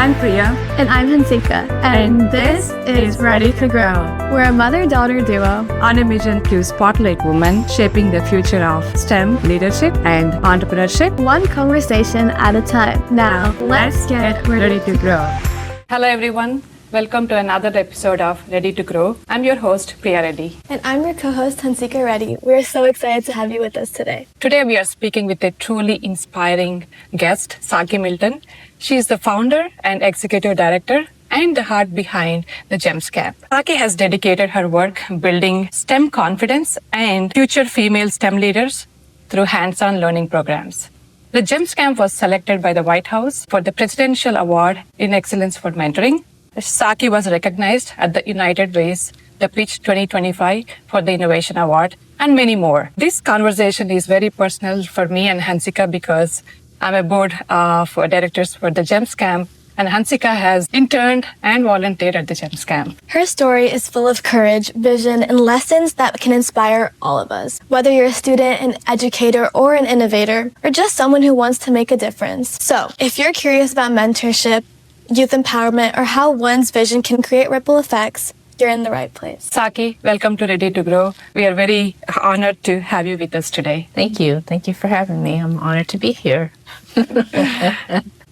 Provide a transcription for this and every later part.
I'm Priya. And I'm Hansika. And this is Ready to Grow. We're a mother-daughter duo On a mission to spotlight women shaping the future of STEM, leadership, and entrepreneurship. one conversation at a time. Now, let's get ready to grow. Hello, everyone. Welcome to another episode of Ready to Grow. I'm your host, Priya Reddy. And I'm your co-host, Hansika Reddy. We're so excited to have you with us today. Today, we are speaking with a truly inspiring guest, Saki Milton. She is the founder and executive director and the heart behind the GEMS Camp. Saki has dedicated her work building STEM confidence and future female STEM leaders through hands-on learning programs. The GEMS Camp was selected by the White House for the Presidential Award in Excellence for Mentoring. Saki was recognized at the United Way's The Pitch 2025 for the Innovation Award, and many more. This conversation is very personal for me and Hansika because I'm a board of directors for the GEMS Camp, and Hansika has interned and volunteered at the GEMS Camp. Her story is full of courage, vision, and lessons that can inspire all of us. Whether you're a student, an educator, or an innovator, or just someone who wants to make a difference. So, if you're curious about mentorship, youth empowerment, or how one's vision can create ripple effects, you're in the right place. Saki, welcome to Ready to Grow. We are very honored to have you with us today. Thank you. Thank you for having me. I'm honored to be here.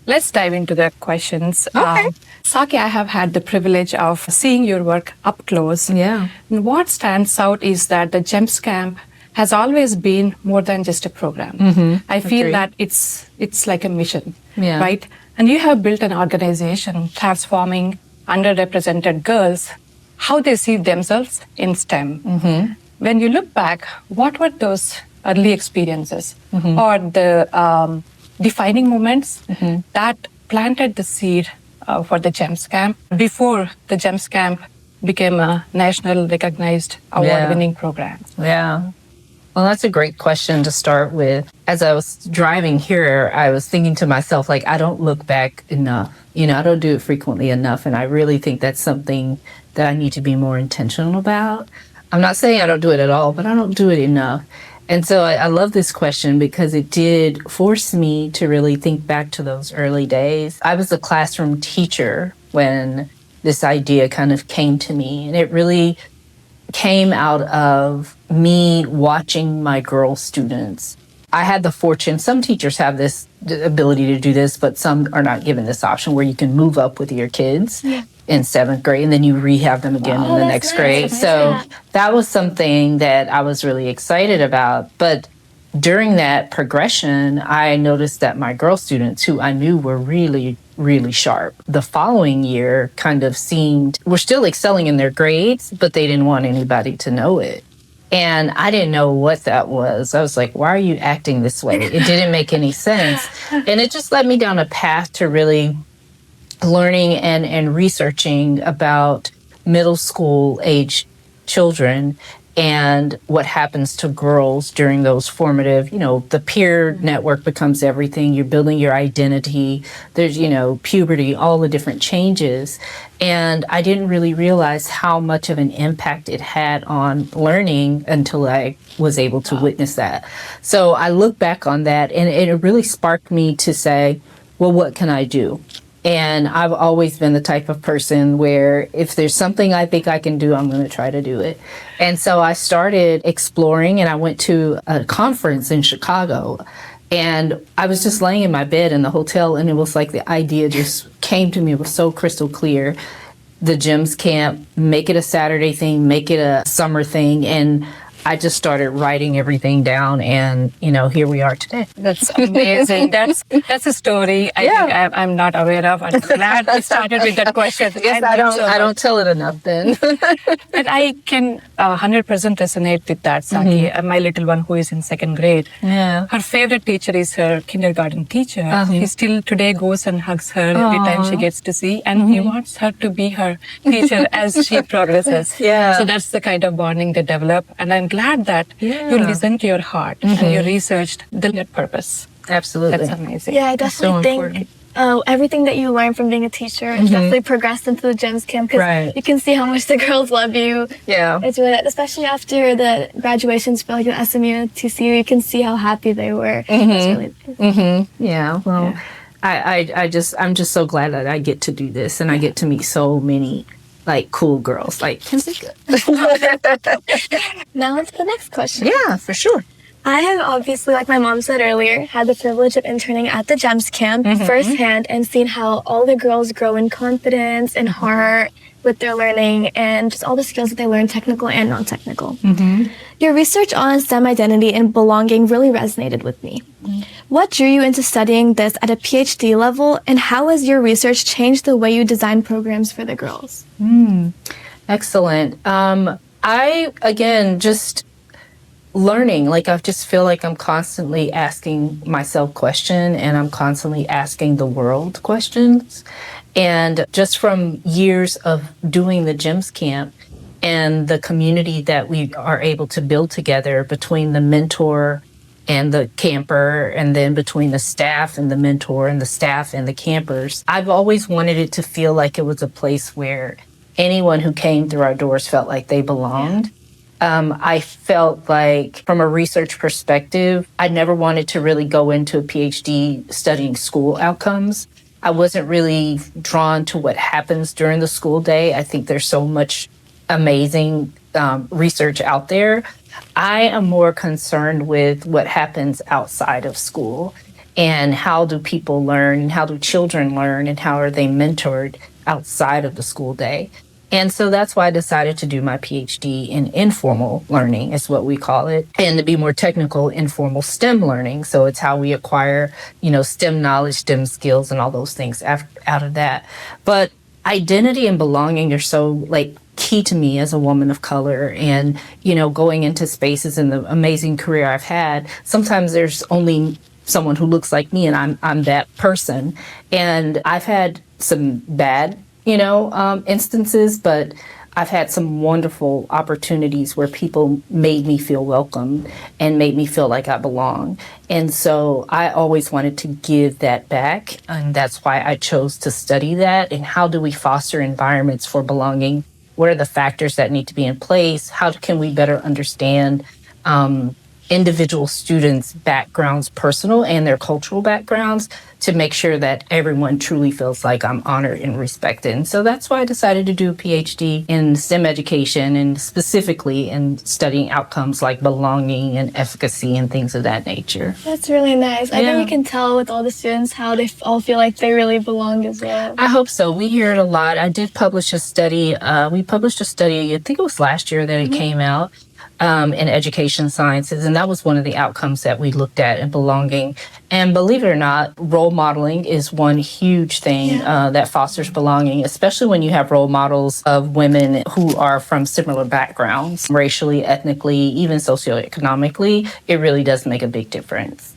Let's dive into the questions. Okay. Saki, I have had the privilege of seeing your work up close. Yeah. And what stands out is that the GEMS Camp has always been more than just a program. I feel Agree. that it's like a mission, Yeah. right? And you have built an organization transforming underrepresented girls, how they see themselves in STEM. When you look back, what were those early experiences or the defining moments that planted the seed for the GEMS Camp before the GEMS Camp became a national recognized award-winning program? Yeah. Well, that's a great question to start with. As I was driving here, I was thinking to myself, like, I don't look back enough. I don't do it frequently enough. And I really think that's something that I need to be more intentional about. I'm not saying I don't do it at all, but I don't do it enough. And so I love this question because it did force me to really think back to those early days. I was a classroom teacher when this idea kind of came to me, and it really came out of me watching my girl students. I had the fortune, some teachers have this ability to do this, but some are not given this option where you can move up with your kids in 7th grade and then you rehab them again in the next grade. So that was something that I was really excited about. But during that progression, I noticed that my girl students, who I knew were really, really sharp, the following year kind of were still excelling in their grades, but they didn't want anybody to know it. And I didn't know what that was. I was like, why are you acting this way? It didn't make any sense. And it just led me down a path to really learning and researching about middle school age children and what happens to girls during those formative, the peer network becomes everything. You're building your identity. There's, puberty, all the different changes. And I didn't really realize how much of an impact it had on learning until I was able to witness that. So I look back on that and it really sparked me to say, well, what can I do? And I've always been the type of person where if there's something I think I can do, I'm going to try to do it. And so I started exploring, and I went to a conference in Chicago. And I was just laying in my bed in the hotel, and it was like the idea just came to me. It was so crystal clear. The GEMS Camp, make it a Saturday thing, make it a summer thing. And I just started writing everything down, and here we are today. That's amazing. That's a story I think I'm not aware of. I'm glad we started with that question. Yes, I don't tell it enough then. And I can 100% resonate with that, Saki. My little one who is in 2nd grade. Yeah. Her favorite teacher is her kindergarten teacher. He still today goes and hugs her every time she gets to see, and he wants her to be her teacher as she progresses. Yeah. So that's the kind of bonding they develop. And I'm glad that you listened to your heart and you researched the purpose. Absolutely. That's amazing. Yeah, I definitely think everything that you learn from being a teacher is definitely progressed into the GEMS Camp because you can see how much the girls love you. Yeah. It's really, especially after the graduations for like SMU and TCU, you can see how happy they were. It's really Yeah. Well, I'm just so glad that I get to do this and I get to meet so many like cool girls like Kenzica. Now on to the next question. Yeah, for sure. I have obviously, like my mom said earlier, had the privilege of interning at the GEMS camp firsthand and seen how all the girls grow in confidence and heart with their learning and just all the skills that they learn, technical and non-technical. Your research on STEM identity and belonging really resonated with me. What drew you into studying this at a PhD level, and how has your research changed the way you design programs for the girls? Excellent. I, again, just learning, like I just feel like I'm constantly asking myself questions and I'm constantly asking the world questions. And just from years of doing the GEMS camp and the community that we are able to build together between the mentor and the camper, and then between the staff and the mentor and the staff and the campers, I've always wanted it to feel like it was a place where anyone who came through our doors felt like they belonged. I felt like from a research perspective, I never wanted to really go into a PhD studying school outcomes. I wasn't really drawn to what happens during the school day. I think there's so much amazing research out there. I am more concerned with what happens outside of school and how do people learn, how do children learn, and how are they mentored outside of the school day. And so that's why I decided to do my PhD in informal learning, is what we call it, and to be more technical, informal STEM learning. So it's how we acquire, STEM knowledge, STEM skills, and all those things out of that. But identity and belonging are so key to me as a woman of color, and, going into spaces in the amazing career I've had, sometimes there's only someone who looks like me and I'm that person. And I've had some bad instances, but I've had some wonderful opportunities where people made me feel welcome and made me feel like I belong. And so I always wanted to give that back. And that's why I chose to study that. And how do we foster environments for belonging? What are the factors that need to be in place? How can we better understand individual students' backgrounds, personal and their cultural backgrounds, to make sure that everyone truly feels like I'm honored and respected. And so that's why I decided to do a PhD in STEM education, and specifically in studying outcomes like belonging and efficacy and things of that nature. That's really nice. I think you can tell with all the students how they all feel like they really belong as well. I hope so. We hear it a lot. I did publish a study. We published a study, I think it was last year that it came out, in education sciences. And that was one of the outcomes that we looked at in belonging. And believe it or not, role modeling is one huge thing that fosters belonging, especially when you have role models of women who are from similar backgrounds, racially, ethnically, even socioeconomically. It really does make a big difference.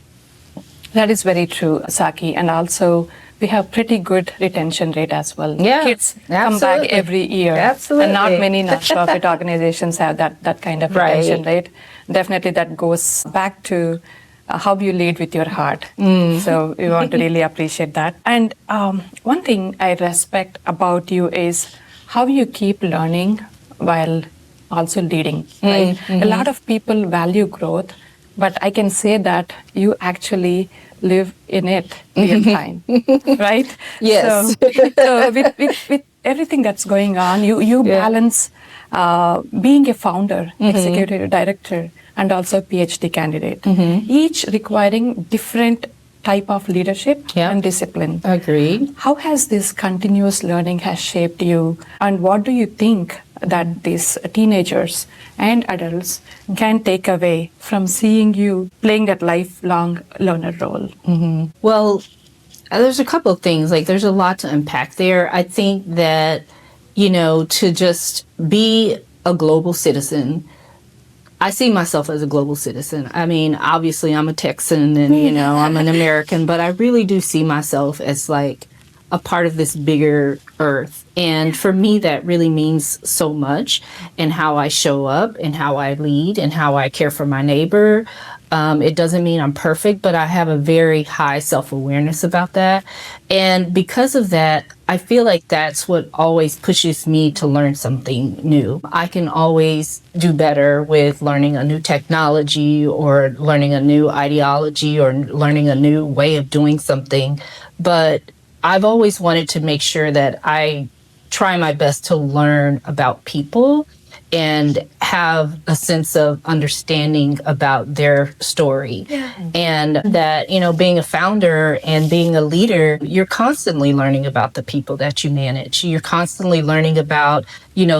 That is very true, Saki. And also, we have pretty good retention rate as well. Yeah, Kids come back every year. Absolutely. And not many nonprofit organizations have that kind of retention rate. Definitely that goes back to how you lead with your heart. So we want to really appreciate that. And one thing I respect about you is how you keep learning while also leading. Right? A lot of people value growth, but I can say that you actually live in it real time, right? Yes. So with everything that's going on, you balance being a founder, executive director, and also PhD candidate, each requiring different type of leadership and discipline. Agreed. How has this continuous learning has shaped you, and what do you think that these teenagers and adults can take away from seeing you playing that lifelong learner role? Well, there's a couple of things. There's a lot to unpack there. I think that, to just be a global citizen, I see myself as a global citizen. I mean, obviously I'm a Texan and, I'm an American, but I really do see myself as a part of this bigger earth. And for me, that really means so much in how I show up and how I lead and how I care for my neighbor. It doesn't mean I'm perfect, but I have a very high self-awareness about that. And because of that, I feel like that's what always pushes me to learn something new. I can always do better with learning a new technology or learning a new ideology or learning a new way of doing something. but I've always wanted to make sure that I try my best to learn about people and have a sense of understanding about their story. Yeah. And that, being a founder and being a leader, you're constantly learning about the people that you manage. You're constantly learning about,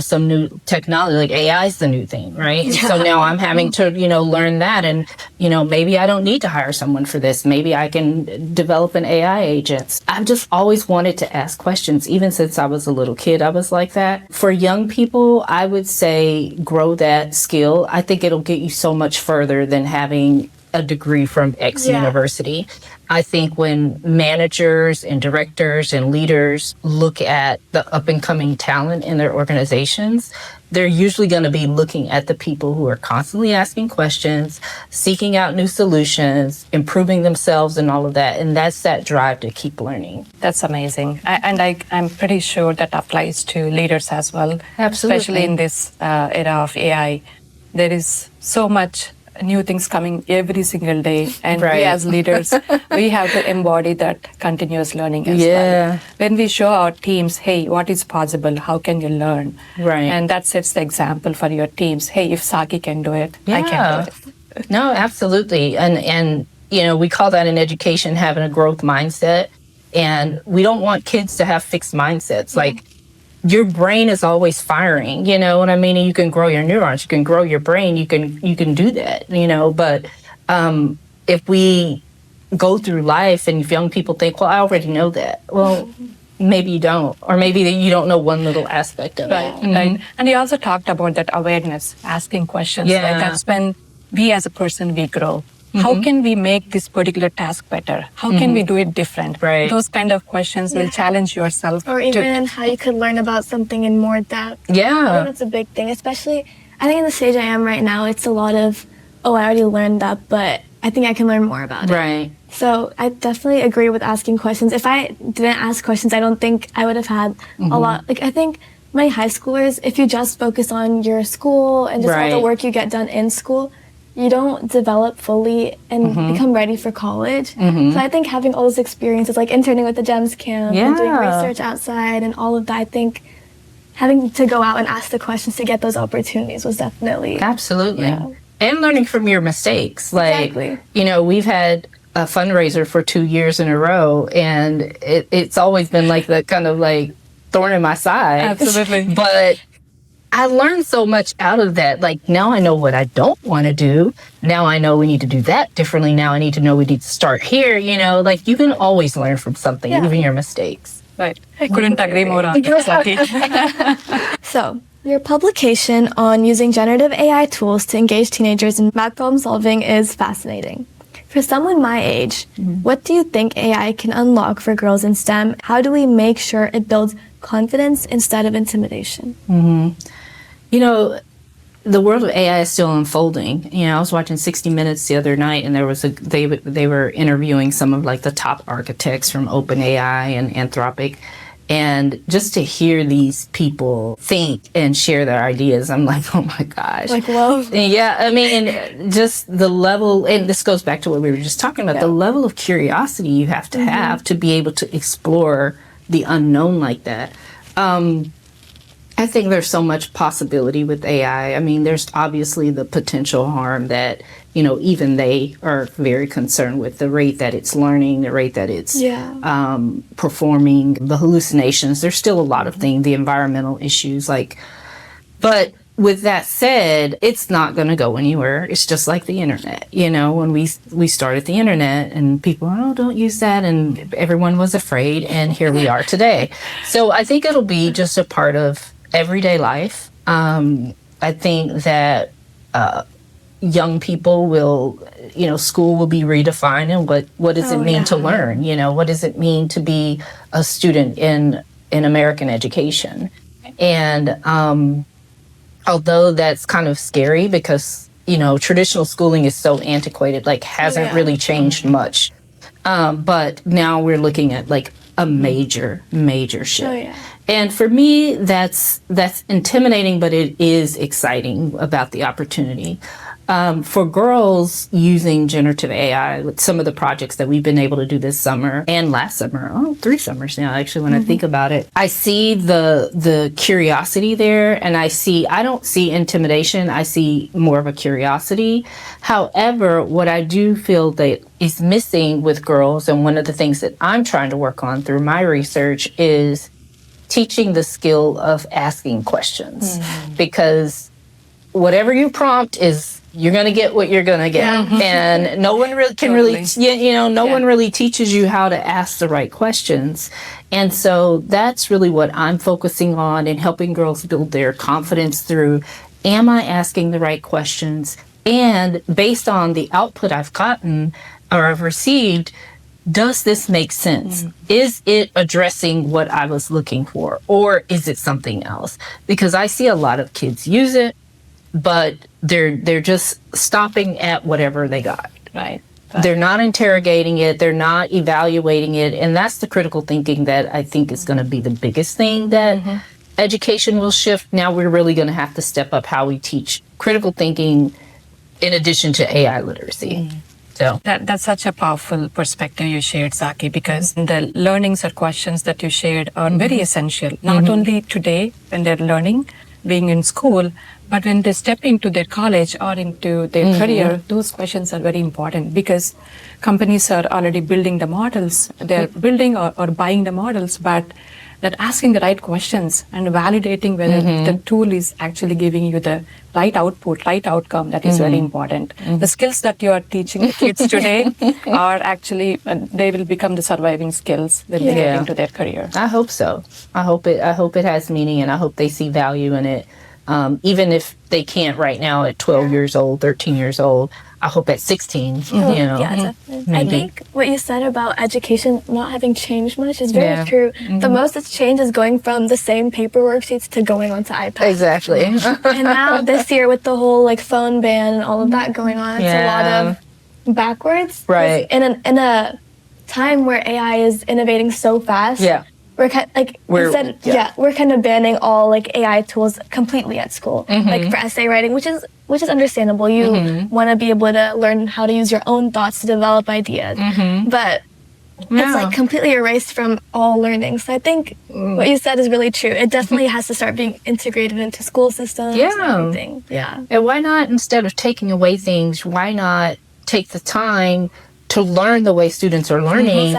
some new technology, like AI is the new thing, right? Yeah. So now I'm having to, learn that. And, maybe I don't need to hire someone for this. Maybe I can develop an AI agent. I've just always wanted to ask questions. Even since I was a little kid, I was like that. For young people, I would say grow that skill. I think it'll get you so much further than having a degree from X university. I think when managers and directors and leaders look at the up and coming talent in their organizations, they're usually going to be looking at the people who are constantly asking questions, seeking out new solutions, improving themselves and all of that. And that's that drive to keep learning. That's amazing. I'm pretty sure that applies to leaders as well. Absolutely. Especially in this era of AI. There is so much new things coming every single day. And we as leaders, we have to embody that continuous learning as well. When we show our teams, hey, what is possible? How can you learn? Right. And that sets the example for your teams. Hey, if Saki can do it, I can do it. No, absolutely. And we call that in education having a growth mindset. And we don't want kids to have fixed mindsets. Like, your brain is always firing, you know what I mean? And you can grow your neurons, you can grow your brain, you can do that, but if we go through life and if young people think, well, I already know that. Well, maybe you don't, or maybe you don't know one little aspect of it. Right. And you also talked about that awareness, asking questions. Yeah. Like that's when we as a person, we grow. How can we make this particular task better? How can we do it different? Right. Those kind of questions will challenge yourself. Or even how you could learn about something in more depth. I think that's a big thing, especially, I think in the stage I am right now, it's a lot of, oh, I already learned that, but I think I can learn more about it. Right. So I definitely agree with asking questions. If I didn't ask questions, I don't think I would have had a lot. Like, I think many high schoolers, if you just focus on your school and just all the work you get done in school, you don't develop fully and become ready for college. So I think having all those experiences, like interning with the GEMS camp and doing research outside and all of that, I think having to go out and ask the questions to get those opportunities was definitely... Absolutely. Yeah. And learning from your mistakes. Like, Exactly. We've had a fundraiser for 2 years in a row, and it's always been like the kind of like thorn in my side. Absolutely. But I learned so much out of that. Like, now I know what I don't want to do. Now I know we need to do that differently. Now I need to know we need to start here. Like, you can always learn from something, even your mistakes. Right. I couldn't agree more on that, Saki. So, your publication on using generative AI tools to engage teenagers in math problem solving is fascinating. For someone my age, what do you think AI can unlock for girls in STEM? How do we make sure it builds confidence instead of intimidation? The world of AI is still unfolding. I was watching 60 Minutes the other night, and they were interviewing some of like the top architects from OpenAI and Anthropic. And just to hear these people think and share their ideas, I'm like, oh my gosh. Like, whoa. Yeah, I mean, just the level, and this goes back to what we were just talking about, the level of curiosity you have to be able to explore the unknown like that. I think there's so much possibility with AI. I mean, there's obviously the potential harm that, even they are very concerned with, the rate that it's learning, the rate that it's performing, the hallucinations. There's still a lot of things, the environmental issues, but with that said, it's not going to go anywhere. It's just like the internet. When we started the internet and people, don't use that. And everyone was afraid. And here we are today. So I think it'll be just a part of everyday life. I think that young people will, school will be redefined. And what does it mean to learn? What does it mean to be a student in American education? And although that's kind of scary because, traditional schooling is so antiquated, hasn't really changed much. But now we're looking at a major shift. And for me, that's intimidating, but it is exciting about the opportunity. For girls using generative AI with some of the projects that we've been able to do this summer and last summer, 3 summers now, actually, when I think about it, I see the curiosity there, and I don't see intimidation. I see more of a curiosity. However, what I do feel that is missing with girls, and one of the things that I'm trying to work on through my research, is teaching the skill of asking questions, because whatever you prompt is, you're going to get what you're going to get. And no one really can no one really teaches you how to ask the right questions. And so that's really what I'm focusing on, and helping girls build their confidence through, am I asking the right questions? And based on the output I've gotten or I've received, does this make sense? Is it addressing what I was looking for, or is it something else? Because I see a lot of kids use it, but they're just stopping at whatever they got. Right. They're not interrogating it. They're not evaluating it. And that's the critical thinking that I think is going to be the biggest thing that education will shift. Now we're really going to have to step up how we teach critical thinking in addition to AI literacy. So That's such a powerful perspective you shared, Saki, because the learnings or questions that you shared are very essential, not only today when they're learning, being in school, but when they step into their college or into their career, those questions are very important, because companies are already building the models. They're building or buying the models, but they're asking the right questions and validating whether the tool is actually giving you the right output, right outcome. That is very important. The skills that you are teaching the kids today are actually, they will become the surviving skills when they get into their career. I hope so. I hope it has meaning, and I hope they see value in it. Even if they can't right now at 12 years old, 13 years old, I hope at 16, Yeah, definitely. I think what you said about education not having changed much is very true. The most it's changed is going from the same paper worksheets to going onto iPads. Exactly. And now this year with the whole phone ban and all of that going on, it's a lot of backwards. Right. In a time where AI is innovating so fast. Yeah. We're kind we're kind of banning all AI tools completely at school, for essay writing, which is understandable. You want to be able to learn how to use your own thoughts to develop ideas, but it's completely erased from all learning. So I think what you said is really true. It definitely has to start being integrated into school systems. And everything. Yeah. And why not, instead of taking away things, why not take the time to learn the way students are learning,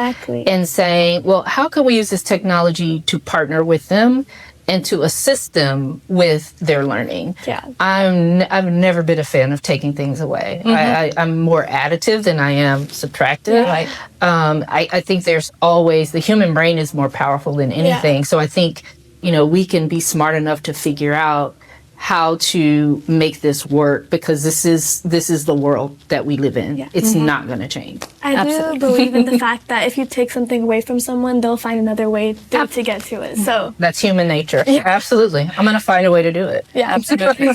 and saying, well, how can we use this technology to partner with them and to assist them with their learning? Yeah. I've never been a fan of taking things away. I'm more additive than I am subtractive. Yeah. I think there's always, the human brain is more powerful than anything. So I think, we can be smart enough to figure out how to make this work, because this is the world that we live in. It's not going to change. I do believe in the fact that if you take something away from someone, they'll find another way to get to it. So that's human nature. Absolutely. I'm going to find a way to do it. yeah, Absolutely.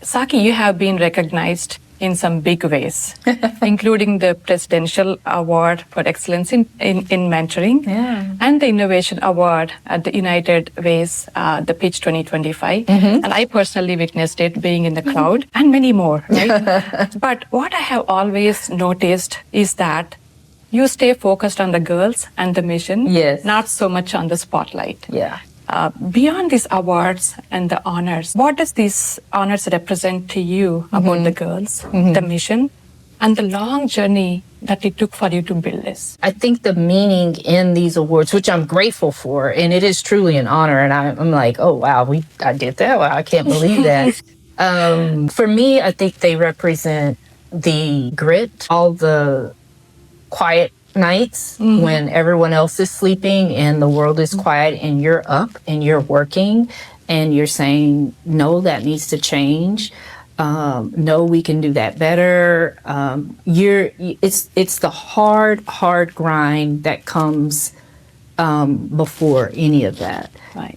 Saki, you have been recognized in some big ways, including the Presidential Award for Excellence in Mentoring and the Innovation Award at the United Way's the Pitch 2025. And I personally witnessed it being in the crowd, and many more, right? But what I have always noticed is that you stay focused on the girls and the mission, not so much on the spotlight. Yeah. Beyond these awards and the honors, what does these honors represent to you about the girls, the mission, and the long journey that it took for you to build this? I think the meaning in these awards, which I'm grateful for, and it is truly an honor, and I'm like, oh, wow, I did that? Wow, I can't believe that. For me, I think they represent the grit, all the quiet nights when everyone else is sleeping and the world is quiet, and you're up and you're working and you're saying, no, that needs to change. No, we can do that better. It's the hard grind that comes before any of that. Right.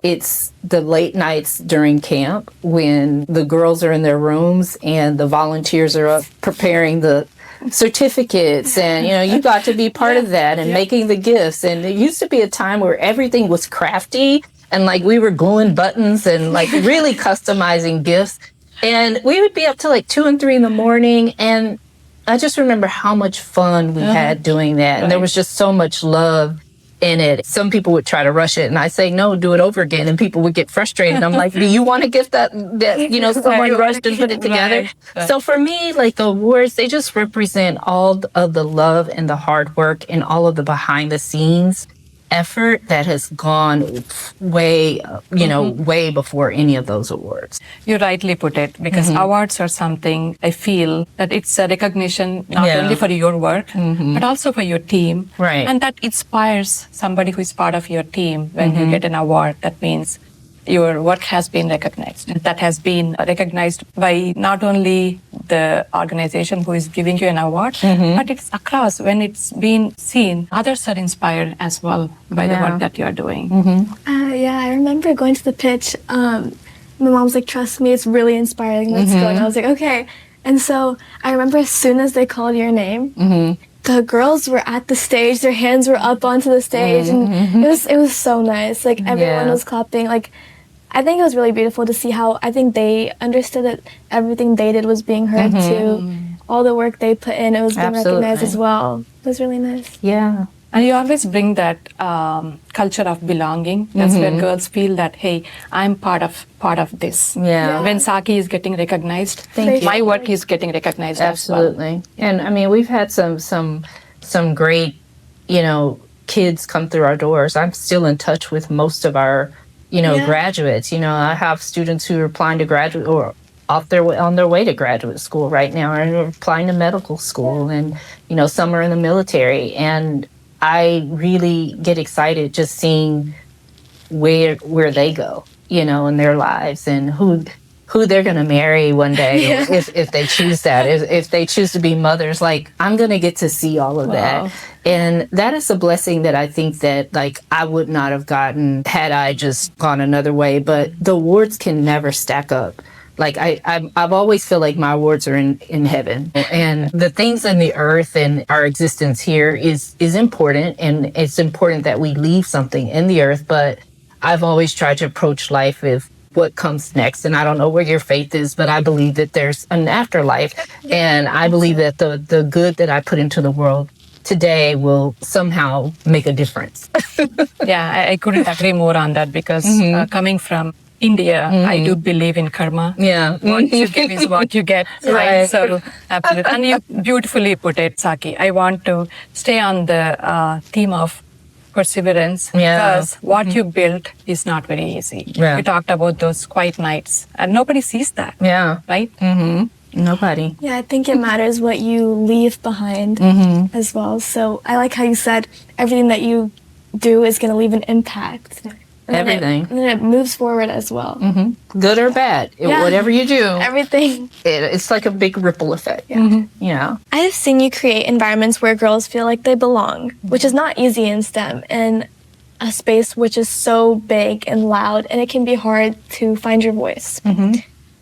It's the late nights during camp when the girls are in their rooms and the volunteers are up preparing the certificates, and you got to be part of that, and making the gifts. And it used to be a time where everything was crafty, and we were gluing buttons and really customizing gifts. And we would be up to like 2 and 3 in the morning. And I just remember how much fun we had doing that. And there was just so much love in it. Some people would try to rush it, and I say, no, do it over again. And people would get frustrated. I'm like, do you want to get that someone rushed and put it together? Right. So for me, like the awards, they just represent all of the love and the hard work and all of the behind the scenes effort that has gone way, way before any of those awards. You rightly put it, because awards are something I feel that it's a recognition not only for your work, but also for your team. Right. And that inspires somebody who is part of your team. When you get an award, that means your work has been recognized. That has been recognized by not only the organization who is giving you an award, but it's across. When it's been seen, others are inspired as well by the work that you are doing. Yeah, I remember going to the pitch. My mom's like, trust me, it's really inspiring. Let's go. And I was like, okay. And so I remember as soon as they called your name, the girls were at the stage, their hands were up onto the stage, and it was so nice. Like everyone was clapping. Like I think it was really beautiful to see how I think they understood that everything they did was being heard too. All the work they put in, it was being recognized as well. It was really nice. Yeah. And you always bring that culture of belonging. That's where girls feel that, hey, I'm part of this. Yeah. When Saki is getting recognized, Thank you. my work is getting recognized as well. Absolutely. And I mean, we've had some great, kids come through our doors. I'm still in touch with most of our, graduates. I have students who are applying to graduate or on their way to graduate school right now, or applying to medical school, and some are in the military. And I really get excited just seeing where they go, in their lives, and who they're going to marry one day, if they choose that, if they choose to be mothers. Like, I'm going to get to see all of that. And that is a blessing that I think that, like, I would not have gotten had I just gone another way. But the awards can never stack up. Like, I've always feel like my awards are in heaven, and the things in the earth and our existence here is important, and it's important that we leave something in the earth. But I've always tried to approach life with what comes next. And I don't know where your faith is, but I believe that there's an afterlife, and I believe that the good that I put into the world today will somehow make a difference. Yeah, I couldn't agree more on that, because coming from India, I do believe in karma. Yeah. What you give is what you get. Right. So, absolutely. And you beautifully put it, Saki. I want to stay on the theme of perseverance, because what you built is not very easy. Yeah. You talked about those quiet nights, and nobody sees that. Yeah. Right? Nobody. Yeah, I think it matters what you leave behind as well. So I like how you said everything that you do is going to leave an impact. And Everything. Then it moves forward as well. Good or bad, whatever you do, Everything. it's like a big ripple effect. I have seen you create environments where girls feel like they belong, which is not easy in STEM, and a space which is so big and loud, and it can be hard to find your voice.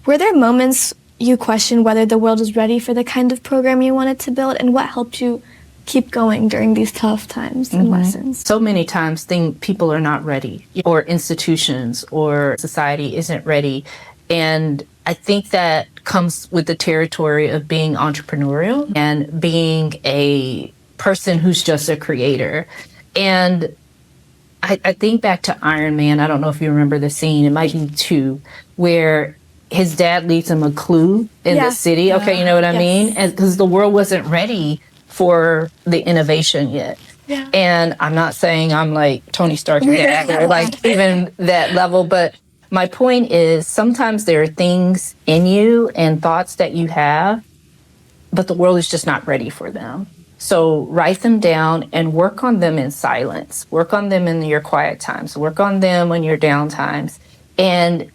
Were there moments you questioned whether the world is ready for the kind of program you wanted to build, and what helped you keep going during these tough times and lessons? So many times people are not ready, or institutions or society isn't ready. And I think that comes with the territory of being entrepreneurial and being a person who's just a creator. And I think back to Iron Man. I don't know if you remember the scene. It might be 2, where his dad leaves him a clue in the city. Okay, you know what I mean? Because the world wasn't ready for the innovation yet. Yeah. And I'm not saying I'm like Tony Stark's dad or like even that level, but my point is sometimes there are things in you and thoughts that you have, but the world is just not ready for them. So write them down and work on them in silence. Work on them in your quiet times. Work on them in your down times. And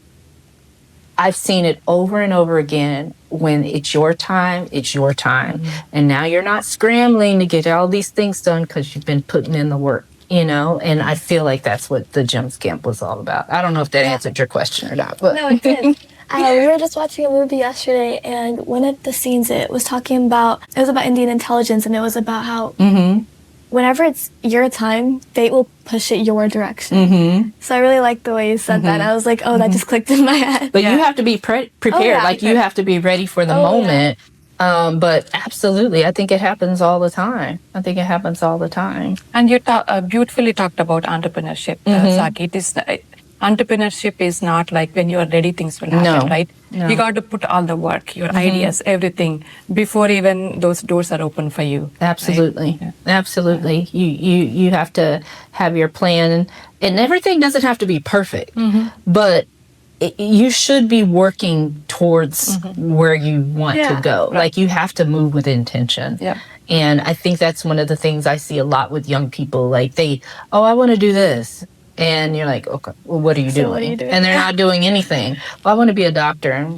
I've seen it over and over again. When it's your time, it's your time. And now you're not scrambling to get all these things done because you've been putting in the work, and I feel like that's what the GEMS Camp was all about. I don't know if that answered your question or not. But. No, it did. We were just watching a movie yesterday, and one of the scenes it was about Indian intelligence, and it was about how whenever it's your time, fate will push it your direction. Mm-hmm. So I really like the way you said that. I was like, oh, that just clicked in my head. But you have to be prepared. yeah. Like, you have to be ready for the moment. But absolutely, I think it happens all the time. And you beautifully talked about entrepreneurship, Saki. It is entrepreneurship is not like when you are ready, things will happen, right? No. You got to put all the work, your ideas, everything before even those doors are open for you. Absolutely. Right? Absolutely. You have to have your plan, and everything doesn't have to be perfect, but you should be working towards where you want to go. Right. Like, you have to move with intention. Yeah. And I think that's one of the things I see a lot with young people. Like, I want to do this. And you're like, okay, well, what are you doing? What are you doing? And they're not doing anything. Well, I want to be a doctor.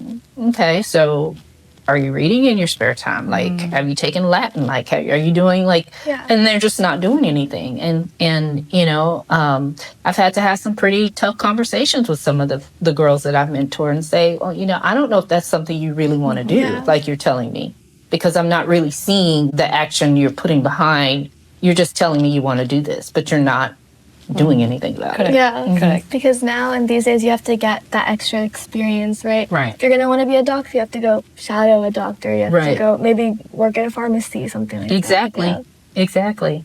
Okay, so are you reading in your spare time? Like, have you taken Latin? Like, are you doing and they're just not doing anything. And I've had to have some pretty tough conversations with some of the girls that I've mentored and say, well, I don't know if that's something you really want to do, like you're telling me, because I'm not really seeing the action you're putting behind. You're just telling me you want to do this, but you're not doing anything about it. Yeah, Correct. because now in these days you have to get that extra experience, right? Right. If you're gonna want to be a doctor, you have to go shadow a doctor. You have to go maybe work at a pharmacy, something like Exactly. that. Exactly.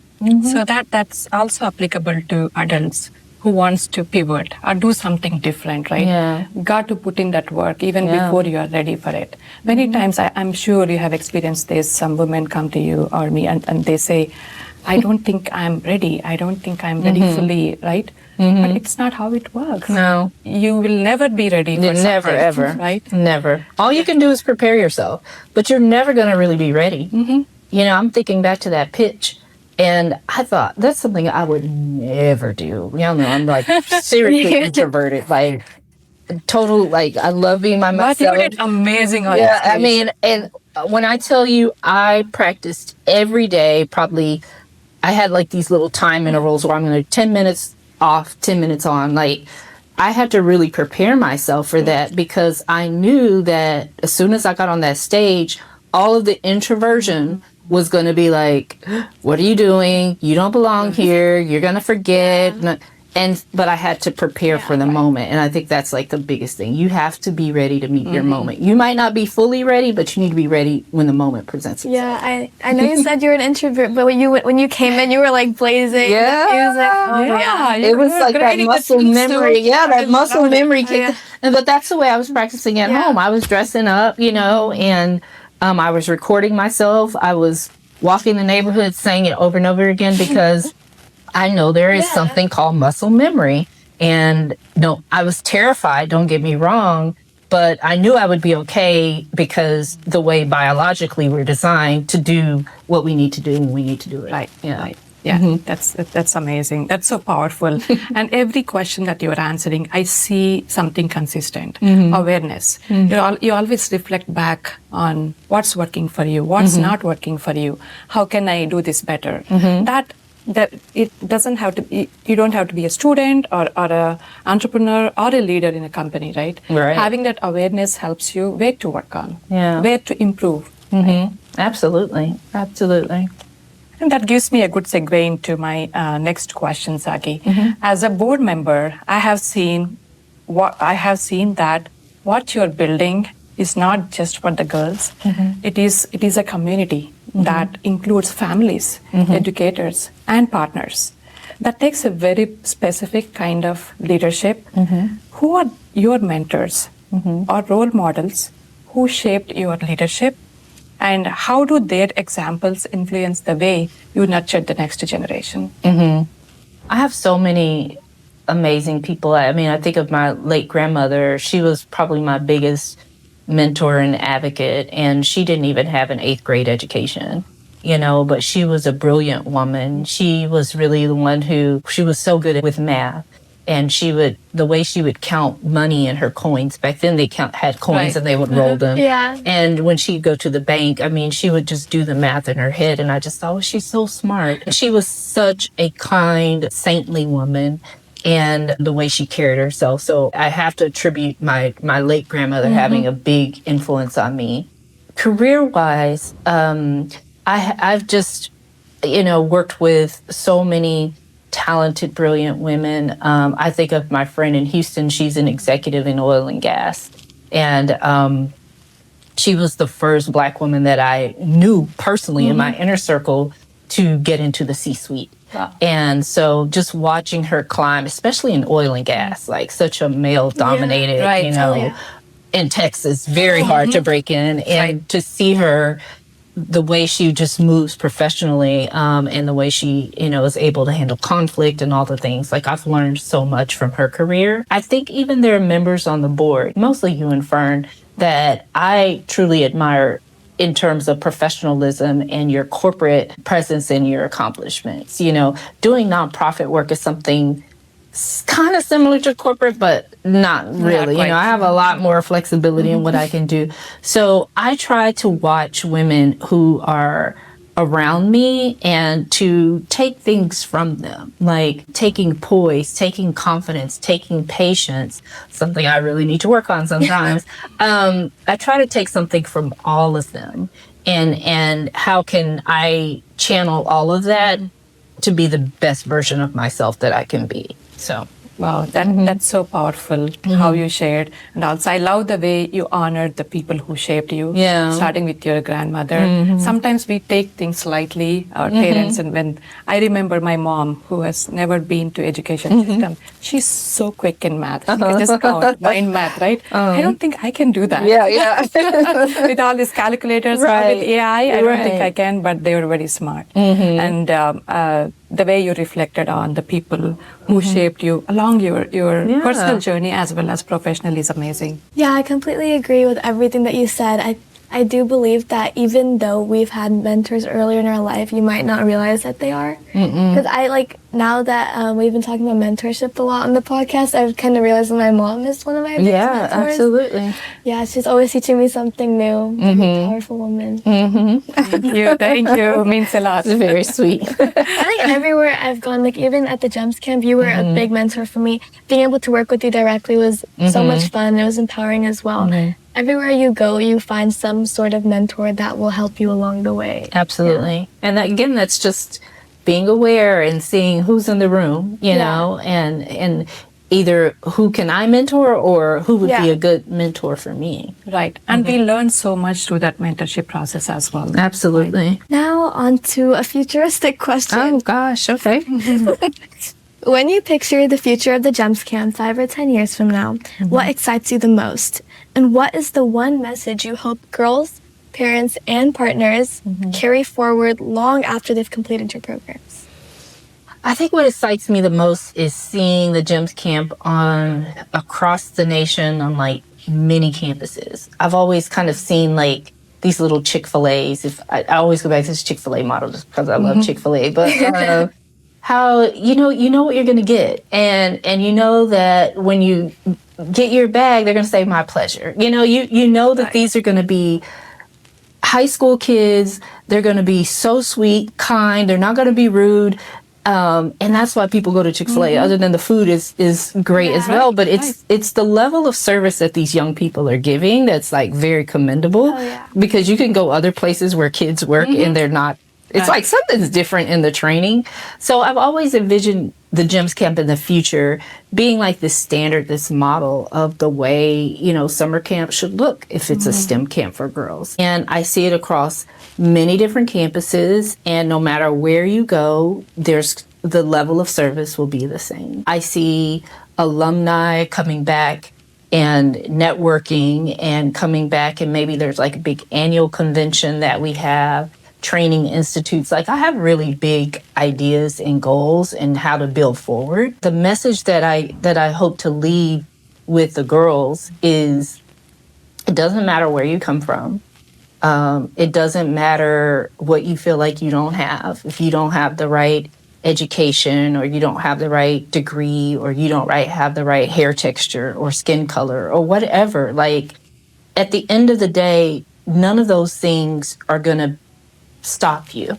So that's also applicable to adults who wants to pivot or do something different, right? Yeah. Got to put in that work even before you are ready for it. Many times, I'm sure you have experienced this. Some women come to you or me and they say, I don't think I'm ready. I don't think I'm ready fully, right? But it's not how it works. No. You will never be ready for Never, something, ever. right? Never. All you can do is prepare yourself, but you're never going to really be ready. I'm thinking back to that pitch, and I thought, that's something I would never do. Y'all know, I'm like seriously introverted, like total, I love being by But you myself. did amazing on Yeah, I stage. mean, and when I tell you, I practiced every day, probably, I had these little time intervals where I'm going to 10 minutes off, 10 minutes on. I had to really prepare myself for that, because I knew that as soon as I got on that stage, all of the introversion was going to be like, what are you doing? You don't belong here. You're going to forget. But I had to prepare for the moment. And I think that's the biggest thing. You have to be ready to meet your moment. You might not be fully ready, but you need to be ready when the moment presents itself. Yeah, I know you said you're an introvert, but when you came in, you were blazing. Yeah. It was It was that muscle memory. Yeah, that muscle memory kicked in. But that's the way I was practicing at home. I was dressing up, and I was recording myself. I was walking the neighborhood saying it over and over again, because I know there is something called muscle memory. And no, I was terrified, don't get me wrong, but I knew I would be okay, because the way biologically we're designed to do what we need to do when we need to do it. Right. Yeah, that's amazing. That's so powerful. And every question that you're answering, I see something consistent. Awareness. You always reflect back on what's working for you, what's not working for you. How can I do this better? That it doesn't have to be, you don't have to be a student or a entrepreneur or a leader in a company, right? Right. Having that awareness helps you where to work on, Yeah. where to improve. Absolutely. And that gives me a good segue into my next question, Saki. As a board member, I have seen that what you're building is not just for the girls. It is a community that includes families, educators, and partners. That takes a very specific kind of leadership. Who are your mentors or role models who shaped your leadership? And how do their examples influence the way you nurture the next generation? I have so many amazing people. I mean, I think of my late grandmother. She was probably my biggest mentor and advocate, and she didn't even have an 8th grade education, but she was a brilliant woman. She was really the one she was so good with math. And the way she would count money in her coins, back then they had coins and they would roll them. Yeah. And when she'd go to the bank, I mean, she would just do the math in her head. And I just thought, oh, she's so smart. She was such a kind, saintly woman, and the way she carried herself. So I have to attribute my late grandmother having a big influence on me. Career-wise, worked with so many talented, brilliant women. I think of my friend in Houston. She's an executive in oil and gas. And she was the first Black woman that I knew personally in my inner circle to get into the C-suite. Wow. And so just watching her climb, especially in oil and gas, like such a male-dominated, Right. in Texas, very hard to break in. And to see her, the way she just moves professionally, and the way she, is able to handle conflict and all the things. Like, I've learned so much from her career. I think even there are members on the board, mostly you and Fern, that I truly admire in terms of professionalism and your corporate presence and your accomplishments. Doing nonprofit work is something kind of similar to corporate, but not really. Not quite. I have a lot more flexibility in what I can do. So I try to watch women who are around me and to take things from them, like taking poise, taking confidence, taking patience, something I really need to work on sometimes. I try to take something from all of them, and how can I channel all of that to be the best version of myself that I can be. So Wow, that's so powerful how you shared. And also, I love the way you honored the people who shaped you, starting with your grandmother. Sometimes we take things lightly, our parents, and when I remember my mom, who has never been to education system, she's so quick in math. She can just count, mind math, right? I don't think I can do that. With all these calculators, with AI, I don't think I can, but they were very smart. And the way you reflected on the people who shaped you along your personal journey as well as professional is amazing. Yeah, I completely agree with everything that you said. I do believe that even though we've had mentors earlier in our life, you might not realize that they are. Because now that we've been talking about mentorship a lot on the podcast, I've kind of realized that my mom is one of my biggest mentors. Absolutely. Yeah, she's always teaching me something new. She's a powerful woman. Thank you. Means a lot. It's very sweet. I think everywhere I've gone, like even at the GEMS camp, you were a big mentor for me. Being able to work with you directly was so much fun. It was empowering as well. Everywhere you go, you find some sort of mentor that will help you along the way. Absolutely. And again, that's just being aware and seeing who's in the room, know, and either who can I mentor or who would be a good mentor for me. Right. And we learn so much through that mentorship process as well. Absolutely. Now on to a futuristic question. Oh, gosh. Okay. When you picture the future of the GEMS camp 5 or 10 years from now, what excites you the most? And what is the one message you hope girls, parents, and partners carry forward long after they've completed your programs? I think what excites me the most is seeing the GEMS camp across the nation on like many campuses. I've always kind of seen like these little Chick-fil-A's. I always go back to this Chick-fil-A model just because I love Chick-fil-A, but how you know what you're going to get, and you know that when you get your bag, they're going to say my pleasure. You know that these are going to be high school kids. They're going to be so sweet, kind. They're not going to be rude. And that's why people go to Chick-fil-A, other than the food is great as well. But it's the level of service that these young people are giving that's like very commendable, because you can go other places where kids work and they're not. It's like something's different in the training. So I've always envisioned the GEMS camp in the future being like this standard, this model of the way, summer camp should look if it's a STEM camp for girls. And I see it across many different campuses, and no matter where you go, the level of service will be the same. I see alumni coming back and networking and coming back, and maybe there's like a big annual convention that we have, training institutes. Like, I have really big ideas and goals and how to build forward. The message that I hope to leave with the girls is, it doesn't matter where you come from. It doesn't matter what you feel like you don't have. If you don't have the right education, or you don't have the right degree, or you don't have the right hair texture or skin color or whatever, like, at the end of the day, none of those things are going to stop you.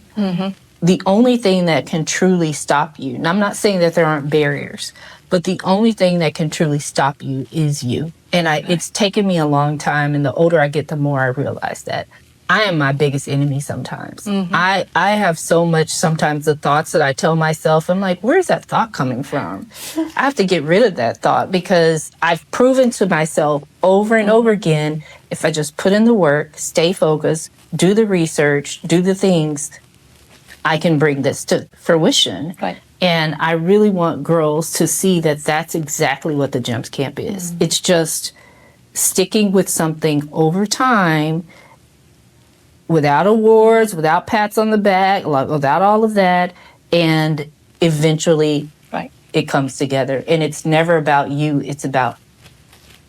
The only thing that can truly stop you, and I'm not saying that there aren't barriers, but the only thing that can truly stop you is you. And it's taken me a long time, and the older I get, the more I realize that. I am my biggest enemy sometimes. I have so much, sometimes the thoughts that I tell myself, I'm like, where's that thought coming from? I have to get rid of that thought because I've proven to myself over and over again, if I just put in the work, stay focused, do the research, do the things, I can bring this to fruition. Right. And I really want girls to see that that's exactly what the GEMS Camp is. It's just sticking with something over time without awards, without pats on the back, without all of that. And eventually Right. it comes together. And it's never about you. It's about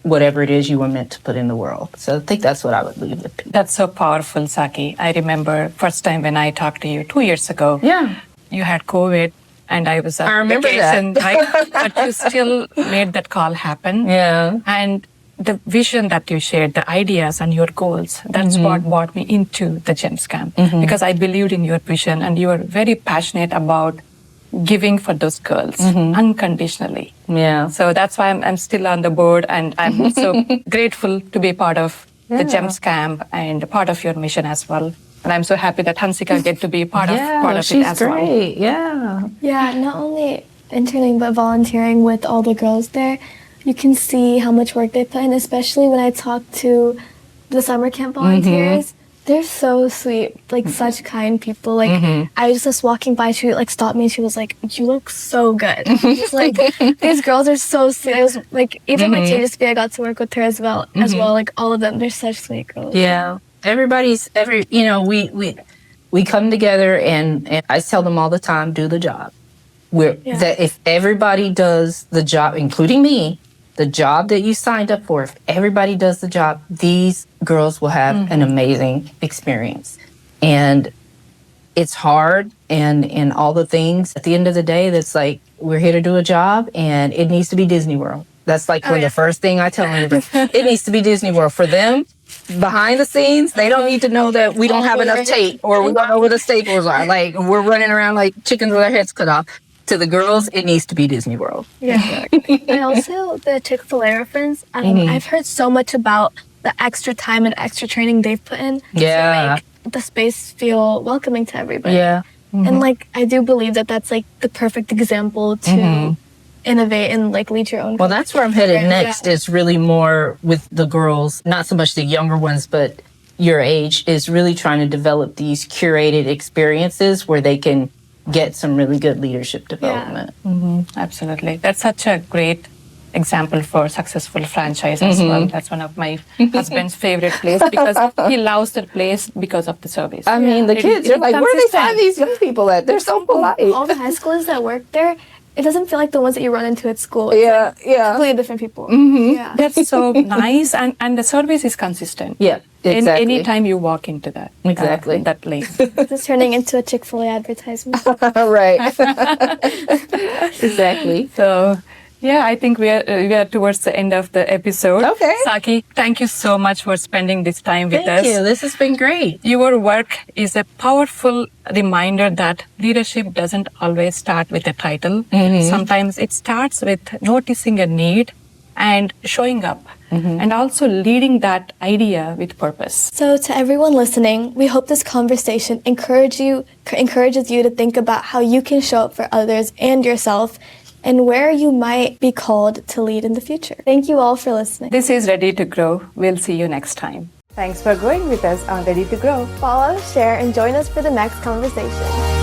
whatever it is you were meant to put in the world. So I think that's what I would leave with people. That's so powerful, Saki. I remember first time when I talked to you 2 years ago. Yeah. You had COVID and I was on I remember vacation, right? But you still made that call happen. Yeah. And the vision that you shared, the ideas and your goals, that's what brought me into the GEMS Camp. Because I believed in your vision and you were very passionate about giving for those girls unconditionally. Yeah. So that's why I'm still on the board and I'm so grateful to be part of the GEMS Camp and part of your mission as well. And I'm so happy that Hansika get to be part of she's it as well. great. Yeah. Yeah, not only interning but volunteering with all the girls there, you can see how much work they put in, especially when I talk to the summer camp volunteers. They're so sweet, like such kind people. Like I was just walking by, she like stopped me and she was like, "You look so good." Just like these girls are so sweet. I was like, even my TJSP, I got to work with her as well. Like all of them, they're such sweet girls. Yeah. We come together and I tell them all the time, do the job. That if everybody does the job, including me, the job that you signed up for, if everybody does the job, these girls will have an amazing experience. And it's hard and all the things. At the end of the day, that's like, we're here to do a job and it needs to be Disney World. That's like the first thing I tell them. It needs to be Disney World. For them, behind the scenes, they don't need to know that we don't have enough tape or we don't know where the staples are. Like, we're running around like chickens with our heads cut off. To the girls, it needs to be Disney World. Yeah. And also the Chick-fil-A reference. I've heard so much about the extra time and extra training they've put in to make the space feel welcoming to everybody. Yeah. And like, I do believe that that's like the perfect example to innovate and like lead your own. Well, that's where I'm headed next. Is really more with the girls, not so much the younger ones, but your age, is really trying to develop these curated experiences where they can get some really good leadership development. Absolutely. That's such a great example for successful franchise as well. That's one of my husband's favorite places because he loves that place because of the service. I mean, the kids are like, where do they find these young people at? They're so polite. All the high schoolers that work there, it doesn't feel like the ones that you run into at school. Yeah, yeah. Completely different people. Yeah. That's so nice. And the service is consistent. Yeah, exactly. Any time you walk into that. Exactly. That lane. This is turning into a Chick-fil-A advertisement. Right. Exactly. So, yeah, I think we are towards the end of the episode. Okay. Saki, thank you so much for spending this time with us. Thank you. This has been great. Your work is a powerful reminder that leadership doesn't always start with a title. Sometimes it starts with noticing a need and showing up and also leading that idea with purpose. So to everyone listening, we hope this conversation encourages you to think about how you can show up for others and yourself and where you might be called to lead in the future. Thank you all for listening. This is Ready to Grow. We'll see you next time. Thanks for growing with us on Ready to Grow. Follow, share, and join us for the next conversation.